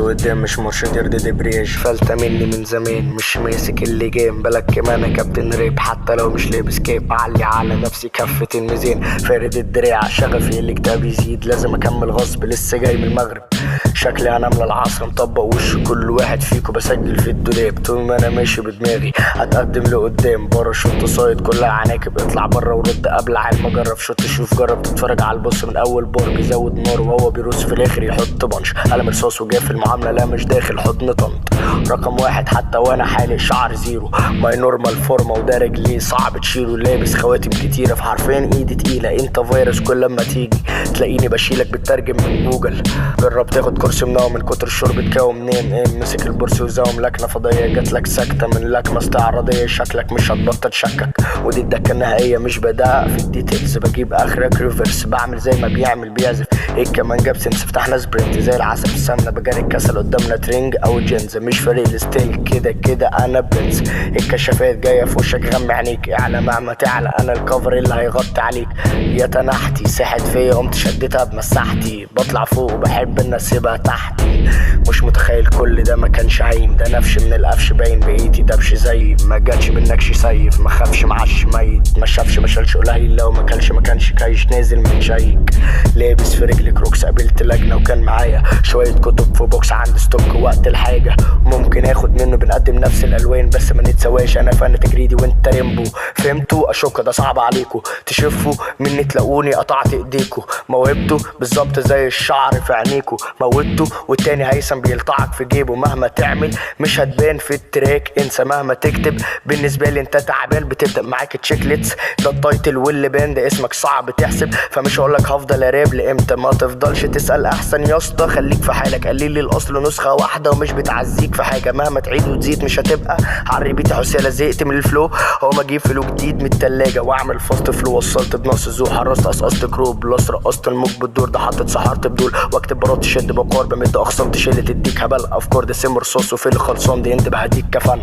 قدام مش مرشد يرضي دبرياج. فلتة مني من زمان مش ماسك اللي جام، بلك كمان انا كابتن ريب حتى لو مش لابس كاب. علي على نفسي كفة الميزان، فارد الدراع شغفي اللي كتاب يزيد. لازم اكمل غصب لسه جاي من المغرب، شكلي انا من العصر مطبق وش كل واحد فيكم بسجل في الدولاب. طول ما انا ماشي بدماغي هتقدم لقدام، برا شوط صايد كلها عناكب. اطلع برا ورد ابلع المجرب شوط شوف جرب. تتفرج على البص من اول بار بيزود نار وهو بيروس في الاخر يحط بنش. قلم رصاص وجاي في المعامله لا مش داخل حضن طنط. رقم واحد حتى وانا حالق شعر زيرو، ماي نورمال فورمه وده رجليه صعب تشيله. لابس خواتم كتيره في حرفين ايدي تقيله. انت فيروس كل لما تيجي تلاقيني بشيلك بترجم من جوجل. جرب تاخد كرسي منوم من كتر الشرب تكاوم. نام مسك البورس وزاوم لكنه فضيه جاتلك سكته من لكمه استعراضيه. شكلك مش هتبطل شكك ودي الدكه النهائيه مش بدقق في الديتيلز. بجيب اخرك ريفرس بعمل زي ما بيعمل بيعزف. ايه كمان جاب سنس فتحنا سبرنت زي العسل في السمنه. بجري الكسل قدامنا ترنج او جينز مش فريق الستيل كده كده انا برنس. الكشافات جايه في وشك غمي عينيك. اعلى مهما تعلى انا الكفر اللي هيغطي عليك. يا تنحتي ساحت فيا قمت شدتها بمساحتي. بطلع فوق وبحب الناس يبقى تحتي. مش متخيل كل ده ما كانش عايم. ده نفش من القفش باين بقيتي دبش زي ما جاتش بالنكش سيف. ما خافش معش ميت ما شافش ما شالش قليل لو ما كلش ما كانش كايش. نازل متشيك لابس في رجلي كروكس. قابلت لجنه وكان معايا شويه كتب في بوكس عند ستوك وقت الحاجه ممكن اخد منه. بنقدم نفس الالوان بس ما نتسواش. انا فن تجريدي وانت ريمبو فهمتوا. اشك ده صعب عليكم تشوفوا مني تلاقوني قطعت ايديكوا. موهبته بالظبط زي الشعر في عينيكوا. موتته والتاني هيثم بيلطعك في جيبه. مهما تعمل مش هتبان في التراك انسى مهما تكتب. بالنسبه لي انت تعبان بتبدا معاك تشيكليتس. ده التايتل واللي باند اسمك صعب تحسب. فمش هقولك هفضل اراب لامتى ما تفضلش تسال احسن يا اسطى. خليك في حالك قليل الاصل نسخه واحده ومش بتعزيك في حاجه. مهما تعيد وتزيد مش هتبقى عري بيتي حسالة. زهقت من الفلو هو اجيب فلو جديد من التلاجه واعمل فاست فلو. وصلت بنص ذوق حرصت قصقصت كروب بلس رقصت الموج بالدور. ده حطيت سحرت بدول واكتب برات تشد بقار بمد اخصام تشيل تديك هبل افكار. ده سم رصاص وفي اللي خلصان دي انت بهديك كفن.